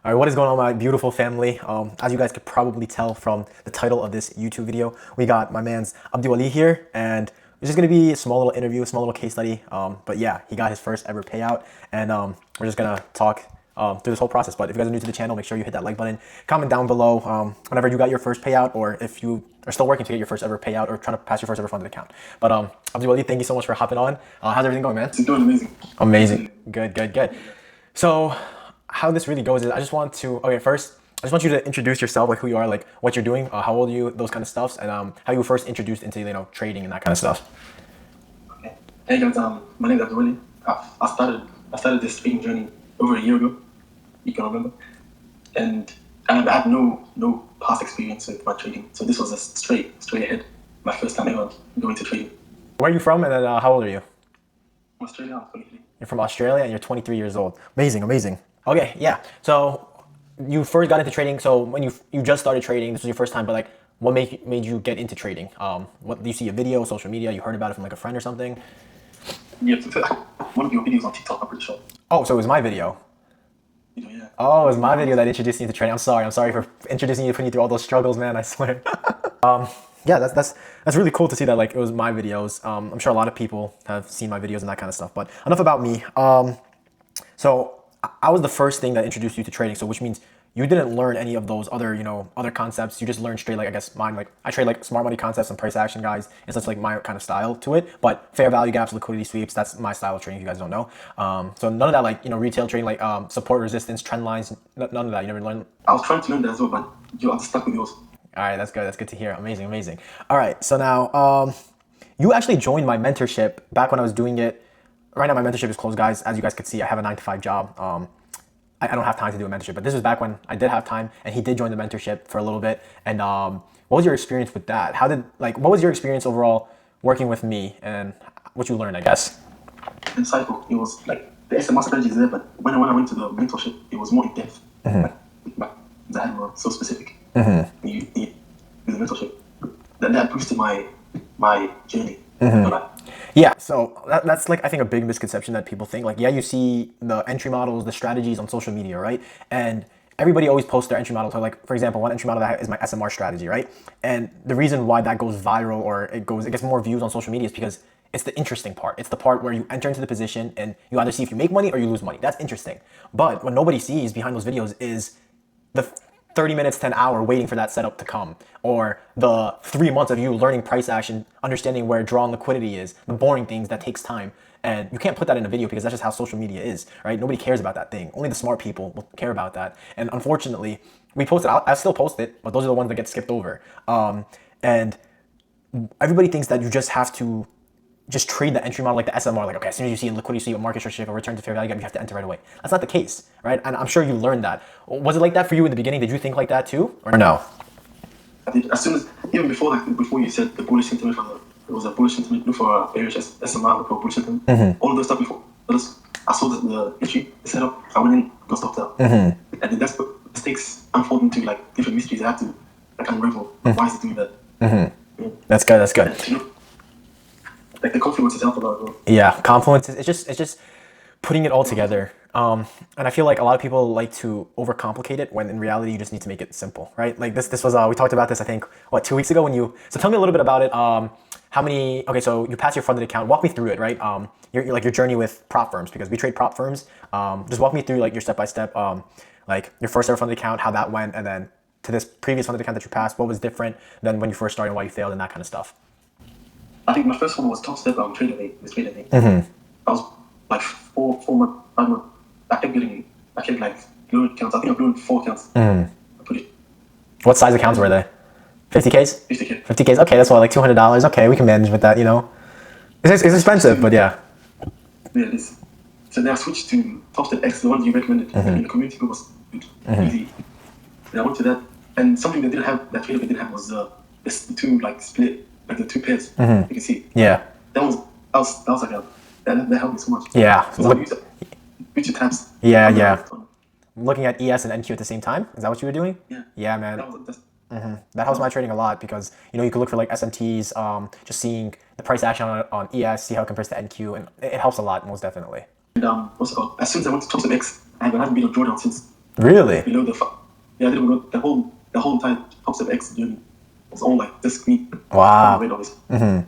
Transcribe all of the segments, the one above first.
All right, what is going on, my beautiful family? As you guys could probably tell from the title of this YouTube video, we got my man's Abdul Ali here, and it's just gonna be a small little interview, a small little case study. But yeah, he got his first ever payout, and we're just gonna talk through this whole process. But if you guys are new to the channel, make sure you hit that like button, comment down below whenever you got your first payout, or if you are still working to get your first ever payout or trying to pass your first ever funded account. But Abdul Ali, thank you so much for hopping on. How's everything going, man? It's doing amazing. Amazing. Good. So how this really goes is I just want to, first, I just want you to introduce yourself, like who you are, like what you're doing, how old are you, those kind of stuffs, and how you were first introduced into, trading and that kind of stuff. Okay. Hey guys, my name is Abdul. I started this trading journey over a year ago. You can remember, and I had no past experience with my trading, so this was a straight ahead. My first time ever going to trading. Where are you from, and then how old are you? I'm Australian. I'm 23. You're from Australia, and you're 23 years old. Amazing. Okay, yeah. So you first got into trading. So when you just started trading, this was your first time. But like, what made you get into trading? What do you see a video, social media? You heard about it from like a friend or something? Yeah, one of your videos on TikTok, I'm pretty sure. Oh, so it was my video. Yeah. Oh, it was my video that introduced you to trading. I'm sorry for introducing you, putting you through all those struggles, man. I swear. Yeah, that's really cool to see that like it was my videos. I'm sure a lot of people have seen my videos and that kind of stuff. But enough about me. So I was the first thing that introduced you to trading. So which means you didn't learn any of those other, other concepts. You just learned straight, like, I guess mine, like I trade like smart money concepts and price action guys. It's just like my kind of style to it, but fair value gaps, liquidity sweeps, that's my style of trading. If you guys don't know. So none of that, like, retail trading, like support, resistance, trend lines, none of that. You never learned. I was trying to learn that as well, but I'm stuck with yours. All right, that's good. That's good to hear. Amazing. All right, so now you actually joined my mentorship back when I was doing it. Right now, my mentorship is closed, guys. As you guys could see, I have a 9-to-5 job. I don't have time to do a mentorship, but this was back when I did have time, and he did join the mentorship for a little bit. And what was your experience with that? What was your experience overall working with me, and what you learned, I guess? Insightful. It was like the SMR strategy is there, but when I went to the mentorship, it was more in depth. Like the hand were so specific. You need the mentorship. That boosted my journey. Yeah, so that's like, I think, a big misconception that people think. Like, yeah, you see the entry models, the strategies on social media, right? And everybody always posts their entry model. So like, for example, one entry model that is my SMR strategy, right? And the reason why that goes viral, or it gets more views on social media, is because it's the interesting part. It's the part where you enter into the position and you either see if you make money or you lose money. That's interesting. But what nobody sees behind those videos is the 30 minutes to an hour waiting for that setup to come, or the 3 months of you learning price action, understanding where draw and liquidity is, the boring things that takes time. And you can't put that in a video because that's just how social media is, right? Nobody cares about that thing. Only the smart people will care about that. And unfortunately, we post it. I still post it, but those are the ones that get skipped over. And everybody thinks that you just have to just trade the entry model like the SMR, like, okay, as soon as you see a liquidity sweep, a market short shift, or return to fair value gap, you have to enter right away. That's not the case, right? And I'm sure you learned that. Was it like that for you in the beginning? Did you think like that too, or no? I did. As soon as, even before you said the bullish sentiment it was a bullish sentiment for bearish SMR, for bullish sentiment. All of those stuff before, I saw the entry, the setup, I went in, got stopped out. And then that's what mistakes unfold into like different mysteries I had to like unravel. Why is it doing that? Yeah. That's good. Like the confluence is helpful a lot as well. Yeah, confluence is it's just putting it all together. And I feel like a lot of people like to overcomplicate it when in reality you just need to make it simple, right? Like this was we talked about this, I think, 2 weeks ago so tell me a little bit about it. So you passed your funded account. Walk me through it, right? Your journey with prop firms, because we trade prop firms. Just walk me through like your step-by-step, like your first ever funded account, how that went, and then to this previous funded account that you passed, what was different than when you first started and why you failed and that kind of stuff. I think my first one was top step on TradeIfy. I was like 4 months, 5 months. I kept like blowing accounts. I think I'm blowing 4 accounts. What size accounts were they? 50Ks? 50K. 50Ks. Okay, that's what, like $200. Okay, we can manage with that. It's expensive, but yeah. Yeah, it is. So then I switched to Top Step X, the one you recommended. The community group was good, easy. Then I went to that, and something that TradeIfy didn't have was the two like split. Like the 2 pairs, you can see. Yeah. That was like that helped me so much. Yeah. So use your tabs. Yeah. Looking at ES and NQ at the same time. Is that what you were doing? Yeah. Yeah, man. That helps my trading a lot because you can look for like SMTs, just seeing the price action on ES, see how it compares to NQ, and it helps a lot, most definitely. And what's it called? As soon as I went to Top Step X, I haven't been on drawdown since. Really? below yeah, I didn't go the whole entire concept X journey was all like discrete from Wow. the always. Yeah.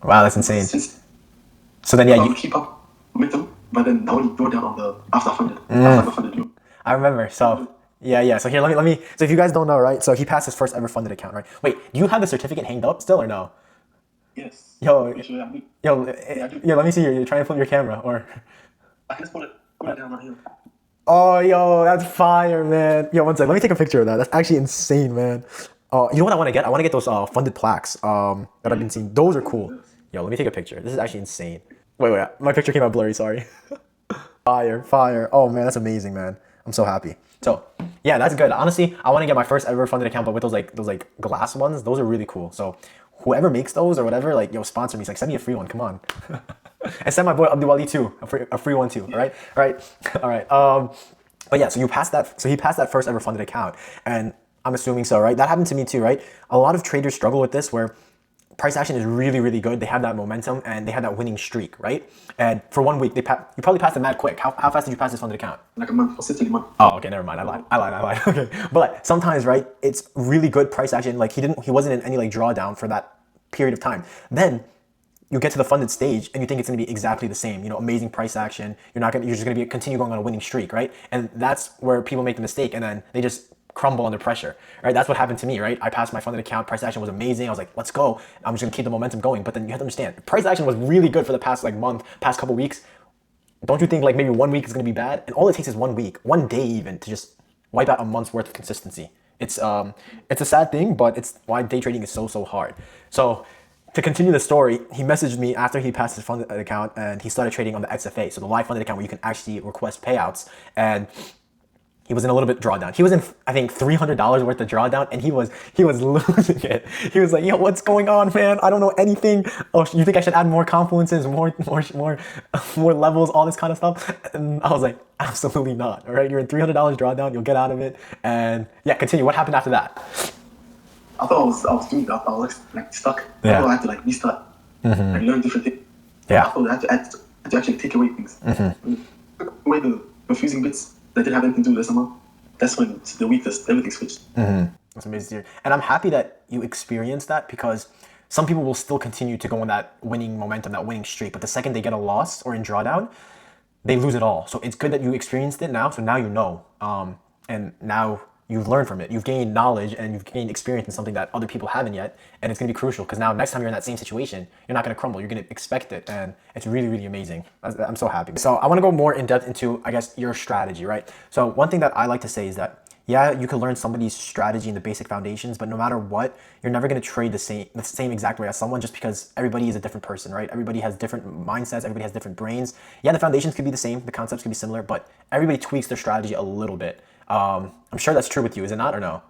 Wow, that's insane. Since So then, I yeah, would keep up momentum, but then I only draw down on the after I funded. Mm. After I got funded, I remember. So yeah. So here, let me. So if you guys don't know, right? So he passed his first ever funded account, right? Wait, do you have the certificate hanged up still or no? yes. Yo, Pretty sure I do. yo, Yeah, I do. yeah. Let me see. You're trying to flip your camera, or? I can just put it down right here. Oh, yo, that's fire, man. Yo, one sec. Let me take a picture of that. That's actually insane, man. You know what I want to get? I want to get those funded plaques that I've been seeing. Those are cool. Yo, let me take a picture. This is actually insane. Wait. My picture came out blurry. Sorry. Fire. Oh man, that's amazing, man. I'm so happy. So yeah, that's good. Honestly, I want to get my first ever funded account, but with those glass ones. Those are really cool. So whoever makes those or whatever, like, yo, sponsor me. It's like, send me a free one. Come on. And send my boy Abdulwali too, a free one too. All right. But yeah, so you passed that. So he passed that first ever funded account, and I'm assuming so, right? That happened to me too, right? A lot of traders struggle with this, where price action is really, really good. They have that momentum and they have that winning streak, right? And for 1 week, you probably passed it mad quick. How fast did you pass this funded account? Like a month, or a month. Oh, okay, never mind. I lied. Okay, but sometimes, right? It's really good price action. Like he wasn't in any like drawdown for that period of time. Then you get to the funded stage and you think it's going to be exactly the same, amazing price action. You're just going to continue going on a winning streak, right? And that's where people make the mistake and then they just crumble under pressure, right? That's what happened to me, right? I passed my funded account, price action was amazing. I was like, let's go. I'm just going to keep the momentum going. But then you have to understand, price action was really good for the past past couple weeks. Don't you think like maybe 1 week is going to be bad? And all it takes is 1 week, 1 day even, to just wipe out a month's worth of consistency. It's a sad thing, but it's why day trading is so hard. So to continue the story, he messaged me after he passed his funded account and he started trading on the XFA, so the live funded account where you can actually request payouts. And he was in a little bit drawdown. He was in, I think, $300 worth of drawdown, and he was losing it. He was like, "Yo, what's going on, man? I don't know anything. Oh, you think I should add more confluences, more levels, all this kind of stuff?" And I was like, "Absolutely not. All right, you're in $300 drawdown. You'll get out of it." And yeah, continue. What happened after that? I thought I was doing that. I was like stuck. Yeah. I thought I had to like restart and learn different things. Yeah. I thought I had to actually take away things. Took away the confusing bits that didn't have anything to do with SMR. That's when the weakest, everything switched. That's amazing to hear. And I'm happy that you experienced that, because some people will still continue to go on that winning momentum, that winning streak. But the second they get a loss or in drawdown, they lose it all. So it's good that you experienced it now. So now you know. And now you've learned from it. You've gained knowledge and you've gained experience in something that other people haven't yet. And it's going to be crucial, because now next time you're in that same situation, you're not going to crumble. You're going to expect it. And it's really, really amazing. I'm so happy. So I want to go more in depth into, I guess, your strategy, right? So one thing that I like to say is that, yeah, you can learn somebody's strategy and the basic foundations, but no matter what, you're never going to trade the same exact way as someone, just because everybody is a different person, right? Everybody has different mindsets. Everybody has different brains. Yeah, the foundations could be the same. The concepts could be similar, but everybody tweaks their strategy a little bit. I'm sure that's true with you, is it not, or no?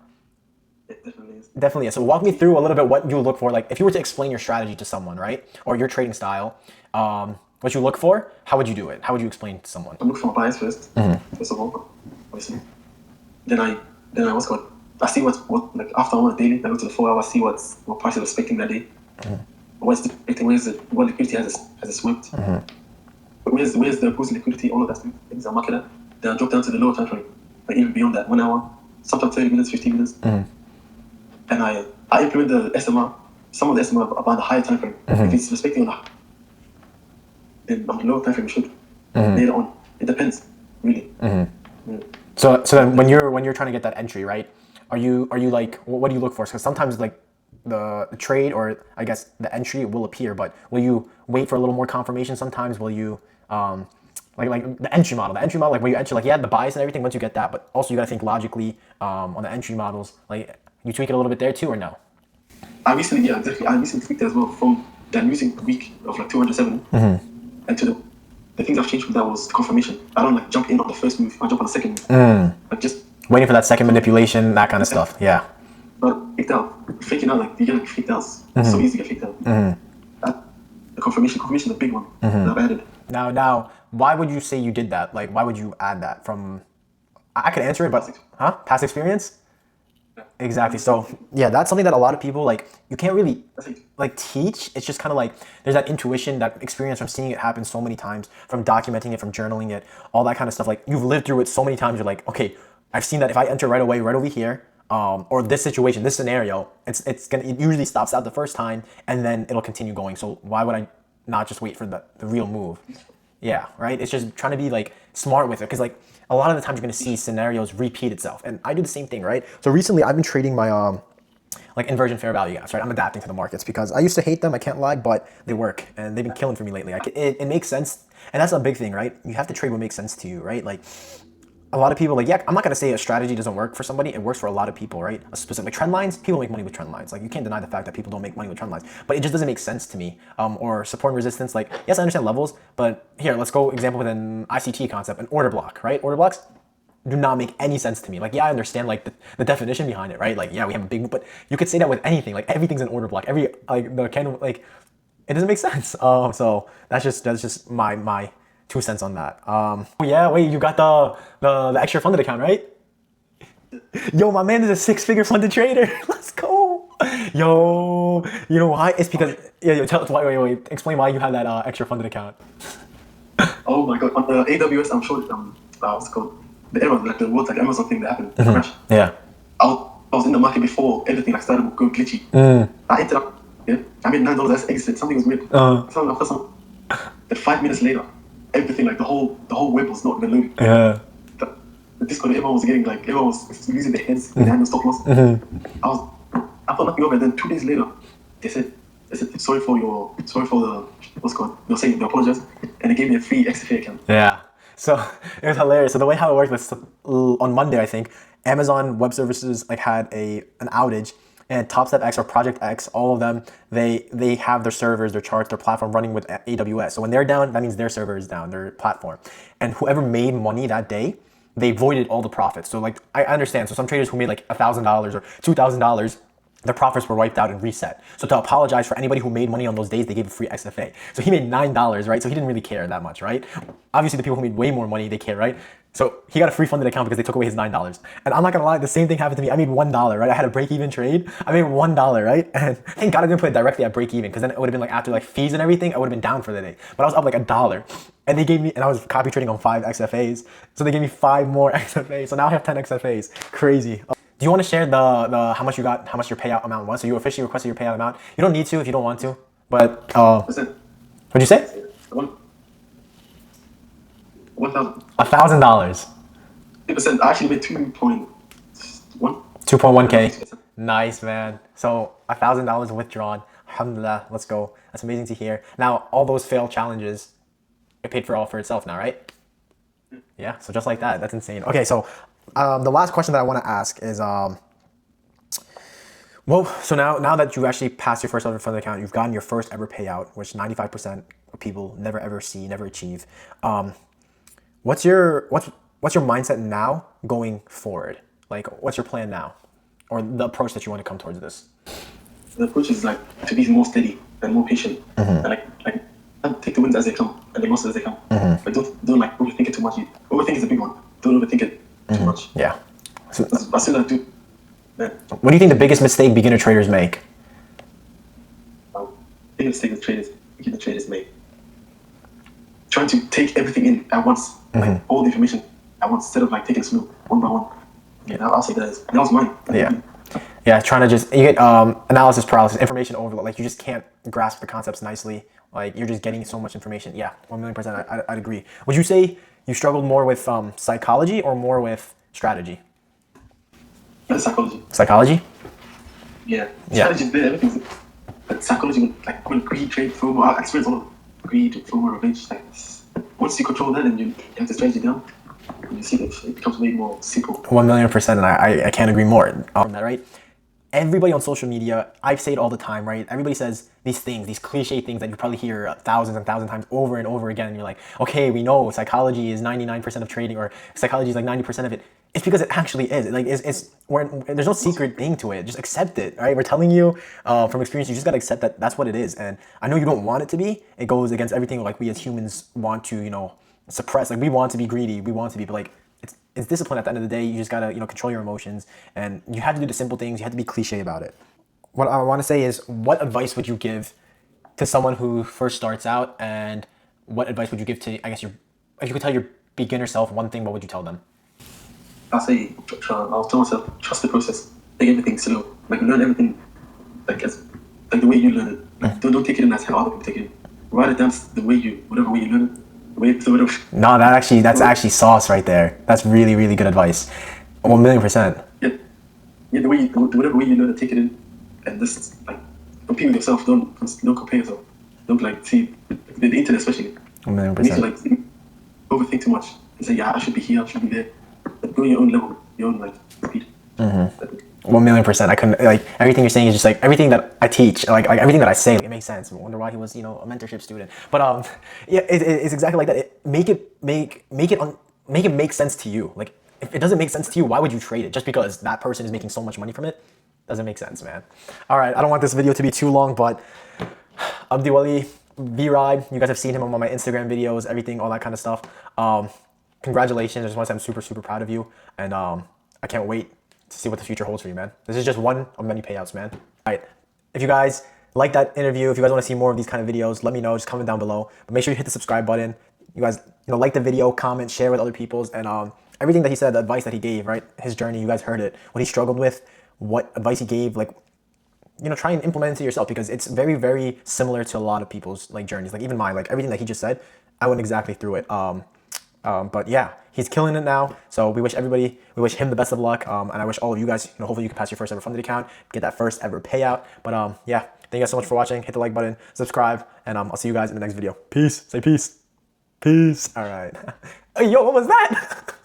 It definitely is. Definitely is. So walk me through a little bit what you look for. Like if you were to explain your strategy to someone, right? Or your trading style, what you look for, how would you do it? How would you explain it to someone? I look for my bias first of all, obviously. Then I I see what like after on a daily, I go to the 4 hours, see what price is expecting that day. What's expecting, what liquidity has it swept? Where's the opposing liquidity, all of that things I mark it at. Then I drop down to the lower time frame, like even beyond that, 1 hour, sometimes 30 minutes, 15 minutes. And I implement the SMR, some of the SMR about the higher time frame. If it's respecting on then on the lower time frame, it should. Later on, it depends, really. So then when you're trying to get that entry, right? Are you like, what do you look for? Because sometimes like the trade, or I guess the entry will appear, but will you wait for a little more confirmation? Sometimes will you like the entry model, like where you enter, like, yeah, the bias and everything once you get that, but also you gotta think logically on the entry models. Like you tweak it a little bit there too, or no? I recently tweaked it as well, from that using the week of like 207 and to the things I've changed from that was the confirmation. I don't like jump in on the first move, I jump on the second move. Like just Waiting for that second manipulation, that kind of stuff. Yeah. But faked out, faking out, like you get like faked out. It's so easy to get faked out. The confirmation is a big one that I've added. Now, why would you say you did that? Like, why would you add that? From, I could answer it, but past experience. Exactly. So yeah, that's something that a lot of people, like, you can't really like teach. It's just kind of like there's that intuition, that experience from seeing it happen so many times, from documenting it, from journaling it, all that kind of stuff. Like you've lived through it so many times. You're like, okay, I've seen that if I enter right away, right over here, or this situation, this scenario, it usually stops out the first time and then it'll continue going. So why would I not just wait for the real move? Yeah, right. It's just trying to be like smart with it, because like a lot of the times you're gonna see scenarios repeat itself, and I do the same thing, right? So recently I've been trading my like inversion fair value gaps, right? I'm adapting to the markets because I used to hate them, I can't lie, but they work and they've been killing for me lately. It makes sense, and that's a big thing, right? You have to trade what makes sense to you, right? Like a lot of people, like, yeah, I'm not gonna say a strategy doesn't work for somebody. It works for a lot of people, right? A specific trend lines, people make money with trend lines. Like you can't deny the fact that people don't make money with trend lines, but it just doesn't make sense to me. Or support and resistance, like yes, I understand levels, but here, let's go example with an ICT concept, an order block, right? Order blocks do not make any sense to me. Like, yeah, I understand like the definition behind it, right? Like, yeah, we have a big, but you could say that with anything. Like everything's an order block. Every like the candle, like it doesn't make sense. So that's just my 2 cents on that. Oh yeah, wait, you got the extra funded account, right? Yo, my man is a 6-figure funded trader. Let's go. Yo, you know why? It's because wait, explain why you have that extra funded account. Oh my god, on the AWS, I'm sure what's it called? The error, like the world, like Amazon thing that happened. Mm-hmm. Yeah. I was in the market before everything like started going glitchy. I entered up, yeah. I made $9 as exit. Something was weird. Then 5 minutes later, everything like the whole web was not even loading. Yeah. The Discord, everyone was getting like everyone was losing their heads and having stop loss. I thought nothing of it. Then 2 days later, they said sorry for the what's it called? They apologize, and they gave me a free XFA account. Yeah. So it was hilarious. So the way how it worked was on Monday, I think, Amazon Web Services like had an outage, and TopStep X or Project X, all of them, they have their servers, their charts, their platform running with AWS. So when they're down, that means their server is down, their platform. And whoever made money that day, they voided all the profits. So like I understand. So some traders who made like $1,000 or $2,000, their profits were wiped out and reset. So to apologize for anybody who made money on those days, they gave a free XFA. So he made $9, right? So he didn't really care that much, right? Obviously the people who made way more money, they care, right? So he got a free funded account because they took away his $9. And I'm not gonna lie, the same thing happened to me. I made $1, right? I had a break-even trade. I made $1, right? And thank God I didn't put it directly at break-even, because then it would have been like after like fees and everything, I would have been down for the day. But I was up like $1. And they gave me, and I was copy trading on 5 XFAs. So they gave me 5 more XFAs. So now I have 10 XFAs. Crazy. Do you want to share the how much you got, how much your payout amount was? So you officially requested your payout amount. You don't need to if you don't want to, but what'd you say? $1,000. $1,000. 2%. I actually made 2.1. 2.1K. Nice, man. So $1,000 withdrawn. Alhamdulillah. Let's go. That's amazing to hear. Now all those failed challenges, it paid for itself now, right? Yeah. So just like that. That's insane. Okay, so the last question that I want to ask is, well, so now that you actually passed your first ever funded account, you've gotten your first ever payout, which 95% of people never ever see, never achieve. What's your mindset now going forward? Like, what's your plan now, or the approach that you want to come towards this? The approach is like to be more steady and more patient, and like take the wins as they come and the losses as they come. But don't like overthink it too much. Overthink is a big one. Don't overthink it too much. Yeah. So, as soon as I do, then. What do you think the biggest mistake beginner traders make? Biggest mistake beginner traders make. Trying to take everything in at once, like all the information at once, instead of like taking it slow, one by one. Yeah, I'll say that was mine. Yeah, trying to just, you get analysis paralysis, information overload. Like you just can't grasp the concepts nicely. Like you're just getting so much information. Yeah, 1,000,000%. I'd agree. Would you say you struggled more with psychology or more with strategy? Psychology. Psychology? Yeah. Strategy is there, everything's. But psychology, like when greed, trade, FOMO, I experience all of it. Greed, FOMO, revenge. Like once you control that and you have the strategy down, you see that it becomes way more simple. 1,000,000%, and I can't agree more on that, right? Everybody on social media, I say it all the time, right? Everybody says these things, these cliche things that you probably hear thousands and thousands of times over and over again. And you're like, okay, we know psychology is 99% of trading, or psychology is like 90% of it. It's because it actually is. Like, there's no secret thing to it. Just accept it, right? We're telling you from experience, you just gotta accept that that's what it is. And I know you don't want it to be. It goes against everything like we as humans want to, suppress. Like we want to be greedy, we want to be, but like it's discipline at the end of the day. You just gotta, control your emotions, and you have to do the simple things. You have to be cliche about it. What I want to say is, what advice would you give to someone who first starts out, and what advice would you give to, I guess, if you could tell your beginner self one thing, what would you tell them? I'll tell myself, trust the process. Take everything slow. Like learn everything, like as like the way you learn it. Like don't take it in as how other people take it. Write it down the way you, whatever way you learn it. Whatever. No, that's actually sauce right there. That's really, really good advice. 1,000,000%. Yeah, whatever way you learn it, take it in, and just like compete with yourself. Don't compare yourself. Don't like see the internet especially. 1,000,000%. You need to like overthink too much and say, yeah, I should be here, I should be there. Like, go on your own level, your own like speed. 1,000,000%. I couldn't, like, everything you're saying is just like everything that I teach, like everything that I say, like, it makes sense. I wonder why he was, you know, a mentorship student. But yeah, it's exactly like that. Make it make sense to you. Like, if it doesn't make sense to you, why would you trade it? Just because that person is making so much money from it doesn't make sense, man. All right, I don't want this video to be too long, but Abdiwali, V-Ride, you guys have seen him on my Instagram videos, everything, all that kind of stuff. Congratulations. I just want to say I'm super, super proud of you. And I can't wait to see what the future holds for you, man. This is just one of many payouts, man. All right. If you guys like that interview, if you guys want to see more of these kind of videos, let me know. Just comment down below. But make sure you hit the subscribe button. You guys, you know, like the video, comment, share with other people's, and everything that he said, the advice that he gave, right? His journey, you guys heard it. What he struggled with, what advice he gave, like, you know, try and implement it to yourself, because it's very, very similar to a lot of people's like journeys. Like even mine, like everything that he just said, I went exactly through it. But yeah, he's killing it now. So we wish him the best of luck. And I wish all of you guys, you know, hopefully you can pass your first ever funded account, get that first ever payout. But yeah, thank you guys so much for watching. Hit the like button, subscribe, and I'll see you guys in the next video. Peace. Say peace. Peace. All right. Yo, what was that?